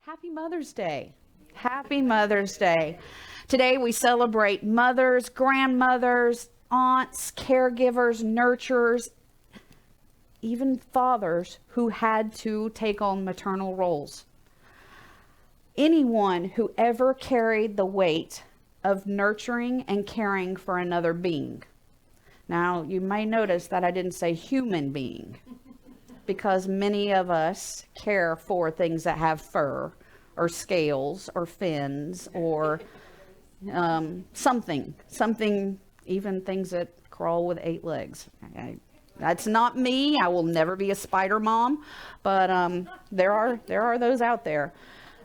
Happy Mother's Day. Happy Mother's Day. Today we celebrate mothers, grandmothers, aunts, caregivers, nurturers, even fathers who had to take on maternal roles. Anyone who ever carried the weight of nurturing and caring for another being. Now, you may notice that I didn't say human being, because many of us care for things that have fur or scales or fins or something, even things that crawl with 8 legs. That's not me. I will never be a spider mom, but there are those out there.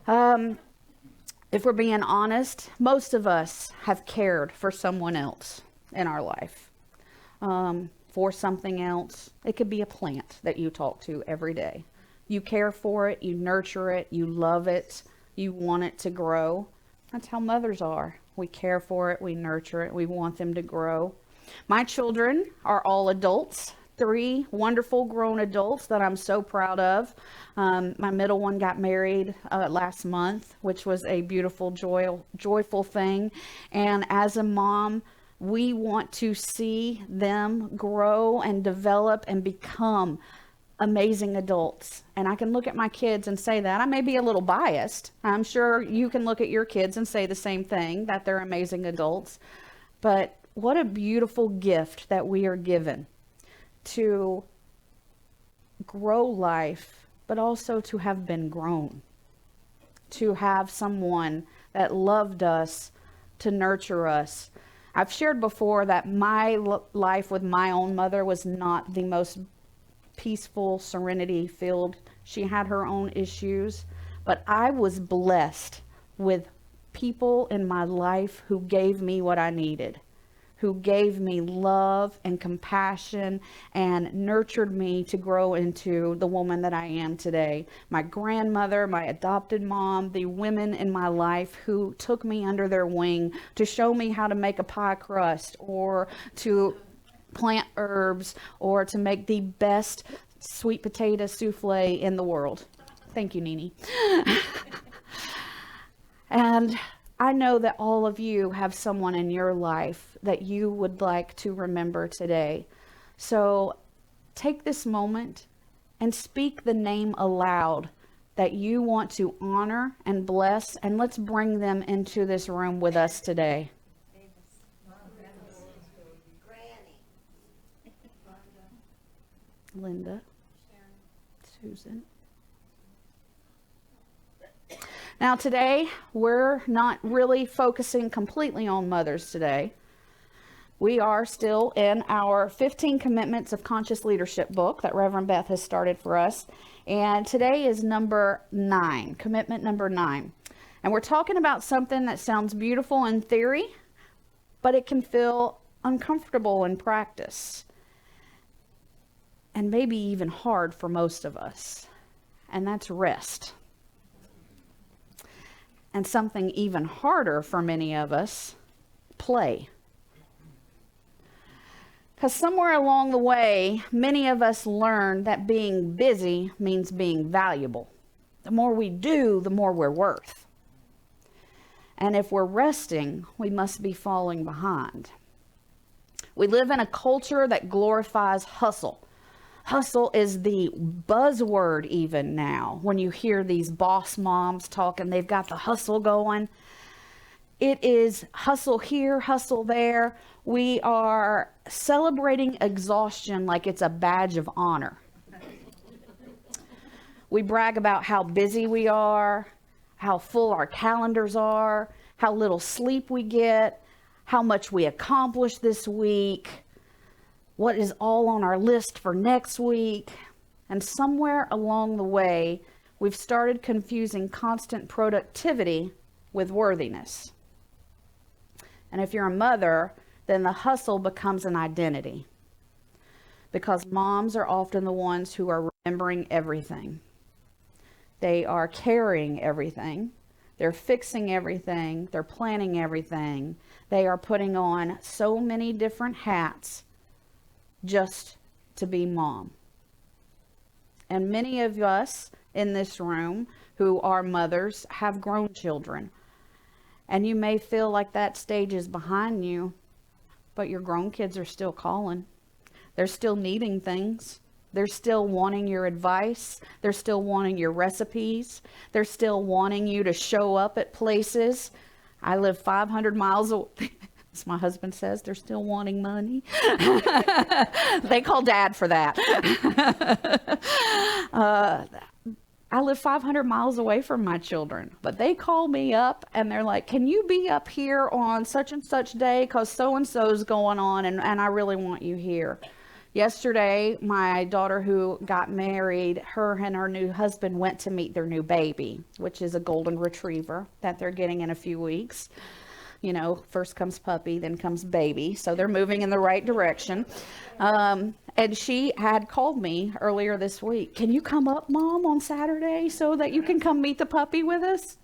If we're being honest, most of us have cared for someone else in our life. For something else. It could be a plant that you talk to every day. You care for it, you nurture it, you love it, you want it to grow. That's how mothers are. We care for it, we nurture it, we want them to grow. My children are all adults, 3 wonderful grown adults that I'm so proud of. My middle one got married last month, which was a beautiful, joyful thing. And as a mom, we want to see them grow and develop and become amazing adults. And I can look at my kids and say that. I may be a little biased. I'm sure you can look at your kids and say the same thing, that they're amazing adults. But what a beautiful gift that we are given to grow life, but also to have been grown. To have someone that loved us, to nurture us. I've shared before that my life with my own mother was not the most peaceful, serenity-filled. She had her own issues, but I was blessed with people in my life who gave me what I needed, who gave me love and compassion and nurtured me to grow into the woman that I am today. My grandmother, my adopted mom, the women in my life who took me under their wing to show me how to make a pie crust or to plant herbs or to make the best sweet potato souffle in the world. Thank you, Nini. And I know that all of you have someone in your life that you would like to remember today. So take this moment and speak the name aloud that you want to honor and bless, and let's bring them into this room with us today. Linda, Susan. Now today, we're not really focusing completely on mothers today. We are still in our 15 Commitments of Conscious Leadership book that Reverend Beth has started for us. And today is number 9, commitment number 9. And we're talking about something that sounds beautiful in theory, but it can feel uncomfortable in practice. And maybe even hard for most of us. And that's rest. And something even harder for many of us, play. Because somewhere along the way, many of us learn that being busy means being valuable. The more we do, the more we're worth. And if we're resting, we must be falling behind. We live in a culture that glorifies hustle. Hustle is the buzzword even now. When you hear these boss moms talking, they've got the hustle going. It is hustle here, hustle there. We are celebrating exhaustion like it's a badge of honor. We brag about how busy we are, how full our calendars are, how little sleep we get, how much we accomplished this week, what is all on our list for next week. And somewhere along the way, we've started confusing constant productivity with worthiness. And if you're a mother, then the hustle becomes an identity. Because moms are often the ones who are remembering everything. They are carrying everything. They're fixing everything. They're planning everything. They are putting on so many different hats just to be mom. And many of us in this room who are mothers have grown children. And you may feel like that stage is behind you, but your grown kids are still calling. They're still needing things. They're still wanting your advice. They're still wanting your recipes. They're still wanting you to show up at places. I live 500 miles away. As my husband says, they're still wanting money. They call Dad for that. I live 500 miles away from my children, but they call me up and they're like, can you be up here on such and such day? Because so-and-so's going on and I really want you here. Yesterday, my daughter who got married, her and her new husband went to meet their new baby, which is a golden retriever that they're getting in a few weeks. You know, first comes puppy, then comes baby. So they're moving in the right direction. And she had called me earlier this week. Can you come up, Mom, on Saturday so that you can come meet the puppy with us?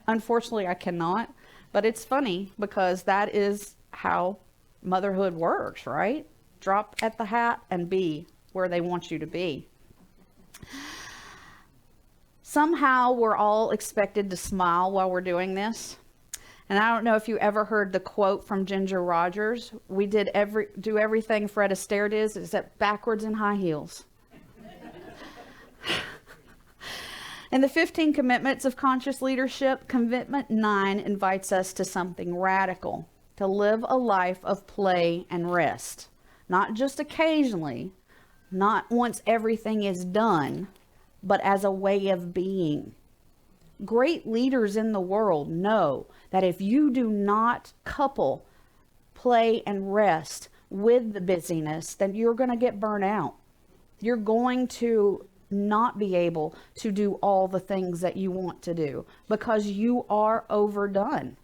Unfortunately, I cannot. But it's funny because that is how motherhood works, right? Drop at the hat and be where they want you to be. Somehow we're all expected to smile while we're doing this. And I don't know if you ever heard the quote from Ginger Rogers. We do everything Fred Astaire does except backwards in high heels. In the 15 commitments of conscious leadership, commitment 9 invites us to something radical, to live a life of play and rest. Not just occasionally, not once everything is done, but as a way of being. Great leaders in the world know that if you do not couple play and rest with the busyness, then you're going to get burnt out. You're going to not be able to do all the things that you want to do because you are overdone.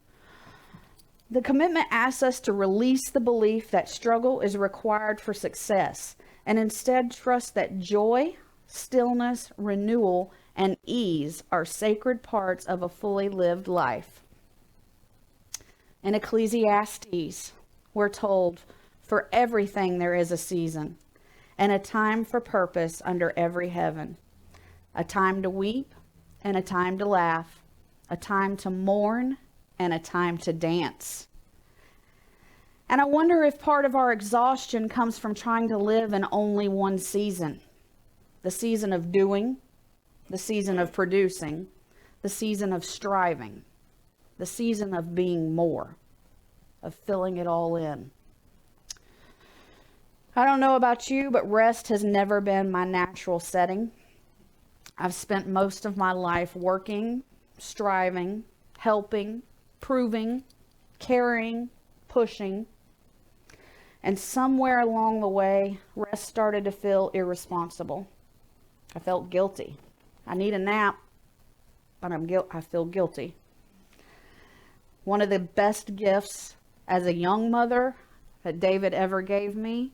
The commitment asks us to release the belief that struggle is required for success and instead trust that joy, stillness, renewal, and ease are sacred parts of a fully lived life. In Ecclesiastes, we're told, for everything there is a season, and a time for purpose under every heaven, a time to weep and a time to laugh, a time to mourn and a time to dance. And I wonder if part of our exhaustion comes from trying to live in only one season, the season of doing, the season of producing, the season of striving, the season of being more, of filling it all in. I don't know about you, but rest has never been my natural setting. I've spent most of my life working, striving, helping, proving, carrying, pushing. And somewhere along the way, rest started to feel irresponsible. I felt guilty. I need a nap, but I feel guilty. One of the best gifts as a young mother that David ever gave me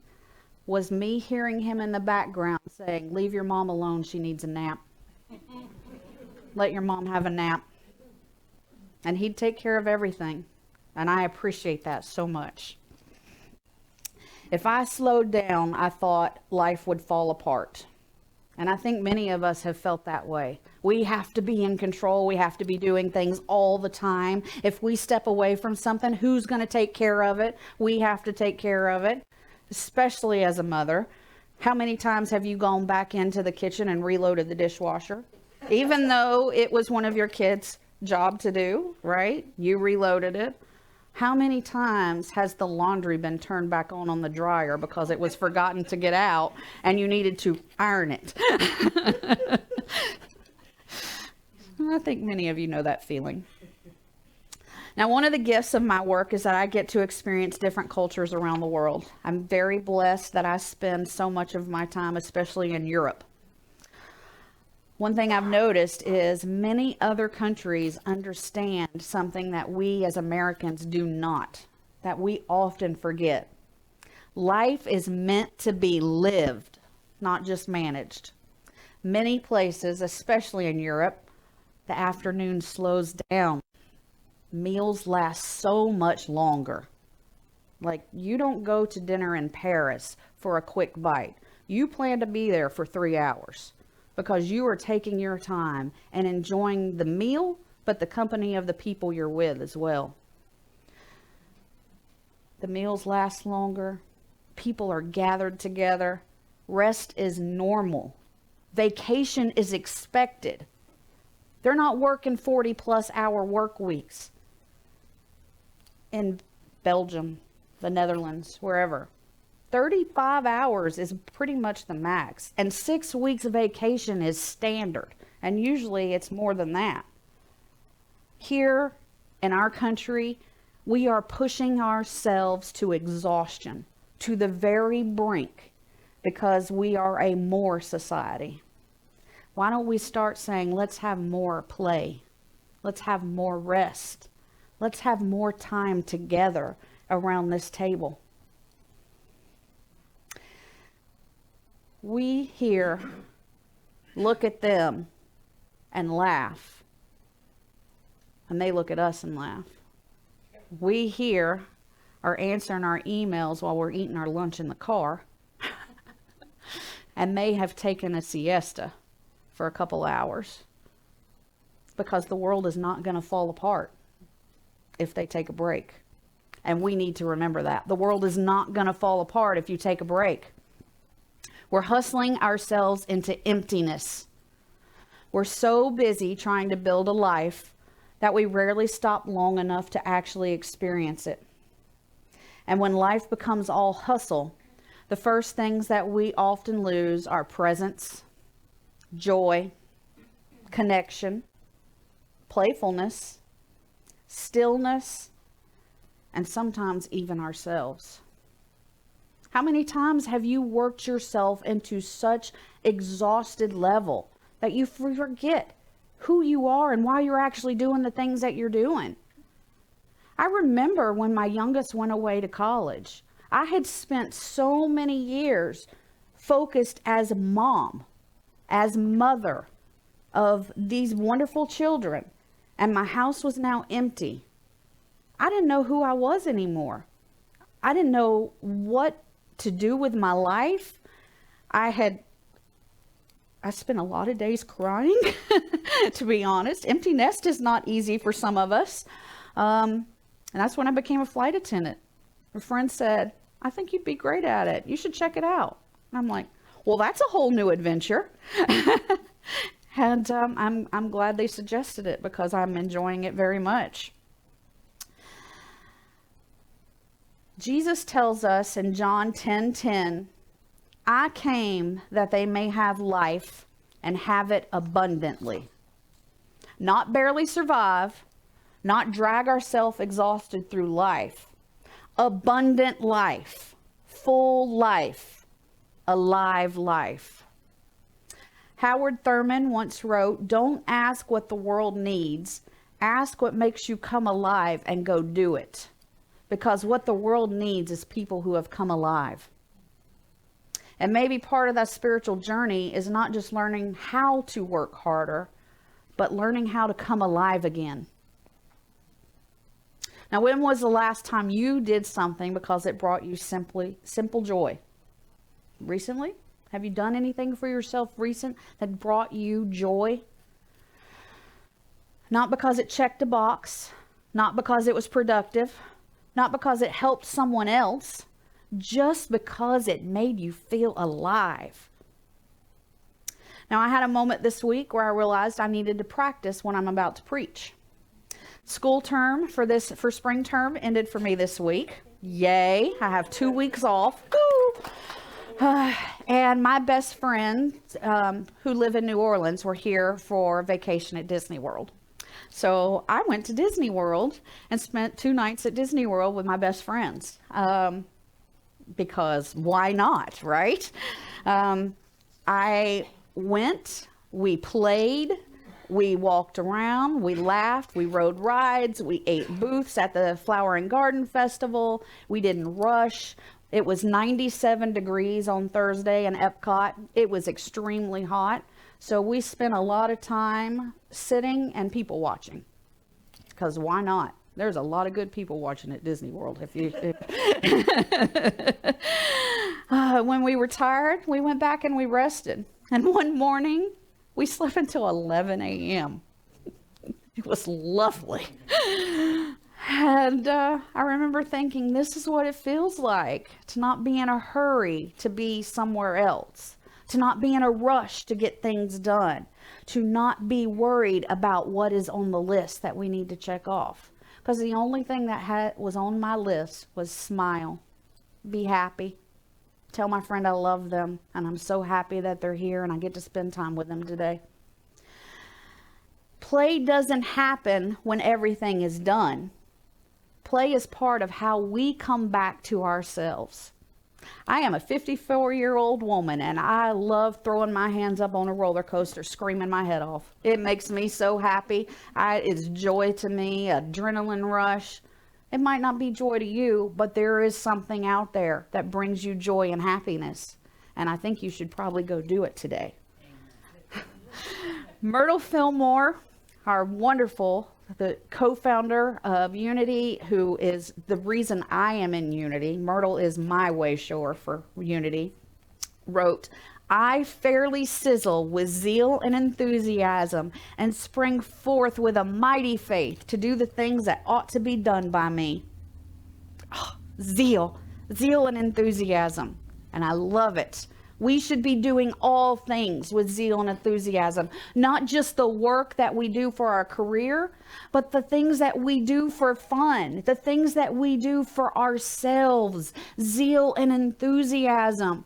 was me hearing him in the background saying, leave your mom alone, she needs a nap. Let your mom have a nap. And he'd take care of everything. And I appreciate that so much. If I slowed down, I thought life would fall apart. And I think many of us have felt that way. We have to be in control. We have to be doing things all the time. If we step away from something, who's going to take care of it? We have to take care of it, especially as a mother. How many times have you gone back into the kitchen and reloaded the dishwasher? Even though it was one of your kids' job to do, right? You reloaded it. How many times has the laundry been turned back on the dryer because it was forgotten to get out and you needed to iron it? I think many of you know that feeling. Now, one of the gifts of my work is that I get to experience different cultures around the world. I'm very blessed that I spend so much of my time, especially in Europe. One thing I've noticed is many other countries understand something that we as Americans do not, that we often forget. Life is meant to be lived, not just managed. Many places, especially in Europe, the afternoon slows down. Meals last so much longer. Like, you don't go to dinner in Paris for a quick bite. You plan to be there for 3 hours. because you are taking your time and enjoying the meal, but the company of the people you're with as well. The meals last longer. People are gathered together. Rest is normal. Vacation is expected. They're not working 40+ hour work weeks in Belgium, the Netherlands, wherever. 35 hours is pretty much the max. And 6 weeks of vacation is standard. And usually it's more than that. Here in our country, we are pushing ourselves to exhaustion, to the very brink, because we are a more society. Why don't we start saying, let's have more play. Let's have more rest. Let's have more time together around this table. We here look at them and laugh. And they look at us and laugh. We here are answering our emails while we're eating our lunch in the car. And they have taken a siesta for a couple hours. Because the world is not going to fall apart if they take a break. And we need to remember that. The world is not going to fall apart if you take a break. We're hustling ourselves into emptiness. We're so busy trying to build a life that we rarely stop long enough to actually experience it. And when life becomes all hustle, the first things that we often lose are presence, joy, connection, playfulness, stillness, and sometimes even ourselves. How many times have you worked yourself into such exhausted level that you forget who you are and why you're actually doing the things that you're doing? I remember when my youngest went away to college, I had spent so many years focused as a mom, as mother of these wonderful children, and my house was now empty. I didn't know who I was anymore. I didn't know what to do with my life. I spent a lot of days crying, to be honest. Empty nest is not easy for some of us. And that's when I became a flight attendant. A friend said, I think you'd be great at it. You should check it out. And I'm like, well, that's a whole new adventure. And I'm glad they suggested it because I'm enjoying it very much. Jesus tells us in John 10:10, I came that they may have life and have it abundantly. Not barely survive, not drag ourselves exhausted through life. Abundant life, full life, alive life. Howard Thurman once wrote, don't ask what the world needs, ask what makes you come alive and go do it. Because what the world needs is people who have come alive. And maybe part of that spiritual journey is not just learning how to work harder, but learning how to come alive again. Now, when was the last time you did something because it brought you simple joy? Recently? Have you done anything for yourself recent that brought you joy? Not because it checked a box, not because it was productive, not because it helped someone else, just because it made you feel alive. Now, I had a moment this week where I realized I needed to practice when I'm about to preach. School term for spring term ended for me this week. Yay, I have 2 weeks off. Woo! And my best friends who live in New Orleans were here for vacation at Disney World. So I went to Disney World and spent 2 nights at Disney World with my best friends. Because why not, right? I went, we played, we walked around, we laughed, we rode rides, we ate booths at the Flower and Garden Festival. We didn't rush. It was 97 degrees on Thursday in Epcot. It was extremely hot. So we spent a lot of time sitting and people watching. Because why not? There's a lot of good people watching at Disney World. When we were tired, we went back and we rested. And one morning, We slept until 11 a.m. It was lovely. And I remember thinking, this is what it feels like to not be in a hurry to be somewhere else, to not be in a rush to get things done, to not be worried about what is on the list that we need to check off. Because the only thing that was on my list was smile, be happy, tell my friend I love them, and I'm so happy that they're here and I get to spend time with them today. Play doesn't happen when everything is done. Play is part of how we come back to ourselves. I am a 54-year-old woman, and I love throwing my hands up on a roller coaster, screaming my head off. It makes me so happy. It's joy to me, adrenaline rush. It might not be joy to you, but there is something out there that brings you joy and happiness. And I think you should probably go do it today. Myrtle Fillmore, our wonderful, the co-founder of Unity, who is the reason I am in Unity. Myrtle is my way shower for Unity. Wrote, I fairly sizzle with zeal and enthusiasm and spring forth with a mighty faith to do the things that ought to be done by me. Oh, zeal and enthusiasm. And I love it. We should be doing all things with zeal and enthusiasm, not just the work that we do for our career, but the things that we do for fun, the things that we do for ourselves, zeal and enthusiasm.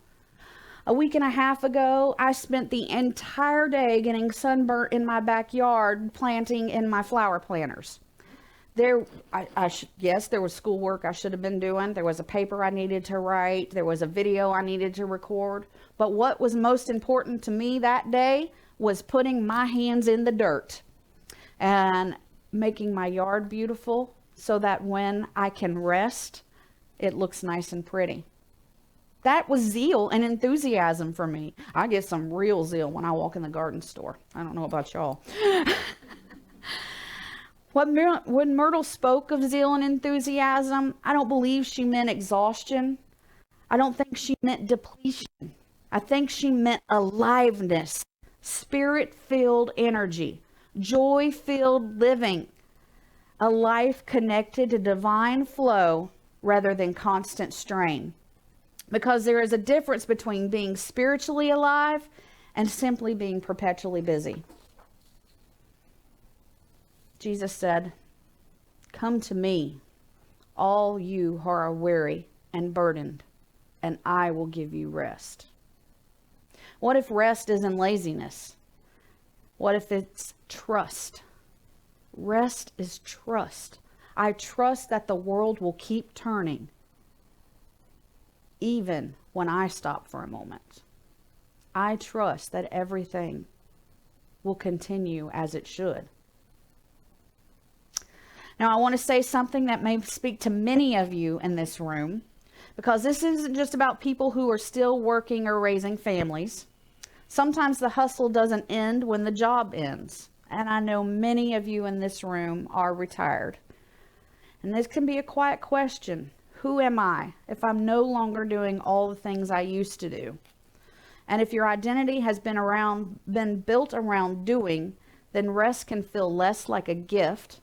A week and a half ago, I spent the entire day getting sunburnt in my backyard planting in my flower planters. Yes, there was schoolwork I should have been doing. There was a paper I needed to write. There was a video I needed to record. But what was most important to me that day was putting my hands in the dirt and making my yard beautiful so that when I can rest, it looks nice and pretty. That was zeal and enthusiasm for me. I get some real zeal when I walk in the garden store. I don't know about y'all. When Myrtle spoke of zeal and enthusiasm, I don't believe she meant exhaustion. I don't think she meant depletion. I think she meant aliveness, spirit-filled energy, joy-filled living, a life connected to divine flow rather than constant strain. Because there is a difference between being spiritually alive and simply being perpetually busy. Jesus said, come to me, all you who are weary and burdened, and I will give you rest. What if rest isn't laziness? What if it's trust? Rest is trust. I trust that the world will keep turning, even when I stop for a moment. I trust that everything will continue as it should. Now, I want to say something that may speak to many of you in this room, because this isn't just about people who are still working or raising families. Sometimes the hustle doesn't end when the job ends. And I know many of you in this room are retired. And this can be a quiet question. Who am I if I'm no longer doing all the things I used to do? And if your identity has been built around doing, then rest can feel less like a gift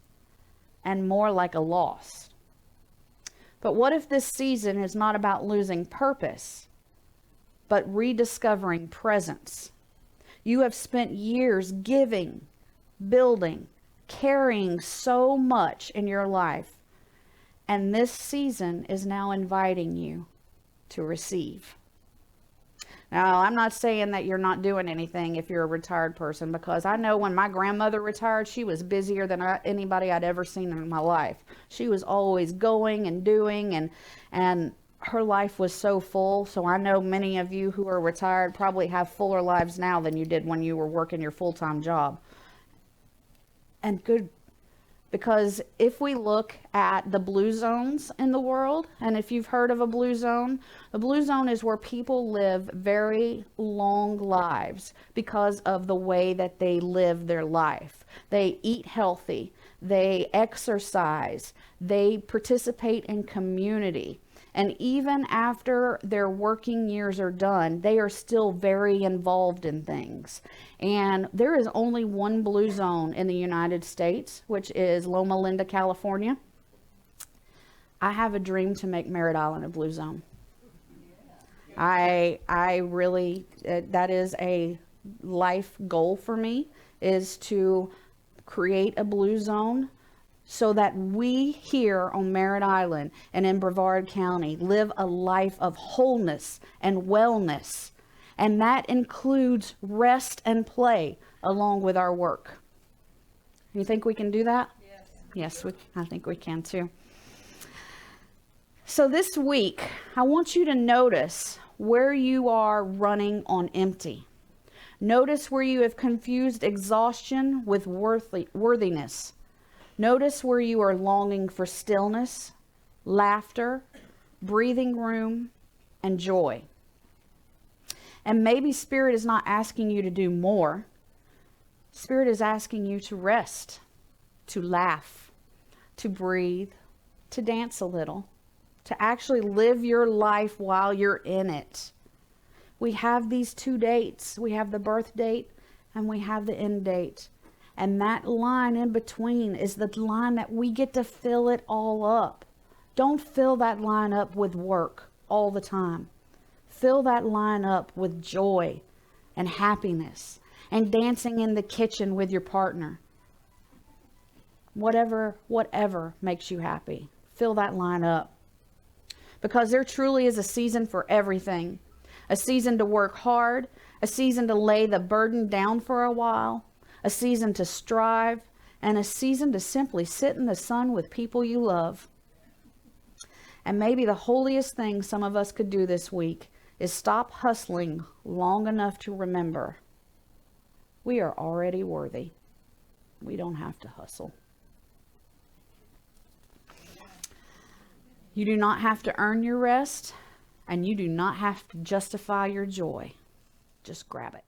and more like a loss. But what if this season is not about losing purpose, but rediscovering presence? You have spent years giving, building, carrying so much in your life, and this season is now inviting you to receive. Now, I'm not saying that you're not doing anything if you're a retired person, because I know when my grandmother retired, she was busier than anybody I'd ever seen in my life. She was always going and doing, and her life was so full. So I know many of you who are retired probably have fuller lives now than you did when you were working your full-time job. And good, because if we look at the blue zones in the world, and if you've heard of a blue zone, the blue zone is where people live very long lives because of the way that they live their life. They eat healthy, they exercise, they participate in community, And even after their working years are done, they are still very involved in things. And there is only one blue zone in the United States, which is Loma Linda, California. I have a dream to make Merritt Island a blue zone. I really, that is a life goal for me, is to create a blue zone so that we here on Merritt Island and in Brevard County live a life of wholeness and wellness. And that includes rest and play along with our work. You think we can do that? Yes, I think we can too. So this week, I want you to notice where you are running on empty. Notice where you have confused exhaustion with worthiness. Notice where you are longing for stillness, laughter, breathing room, and joy. And maybe Spirit is not asking you to do more. Spirit is asking you to rest, to laugh, to breathe, to dance a little, to actually live your life while you're in it. We have these 2 dates. We have the birth date and we have the end date. And that line in between is the line that we get to fill it all up. Don't fill that line up with work all the time. Fill that line up with joy and happiness and dancing in the kitchen with your partner. Whatever makes you happy. Fill that line up. Because there truly is a season for everything. A season to work hard. A season to lay the burden down for a while. A season to strive, and a season to simply sit in the sun with people you love. And maybe the holiest thing some of us could do this week is stop hustling long enough to remember we are already worthy. We don't have to hustle. You do not have to earn your rest, and you do not have to justify your joy. Just grab it.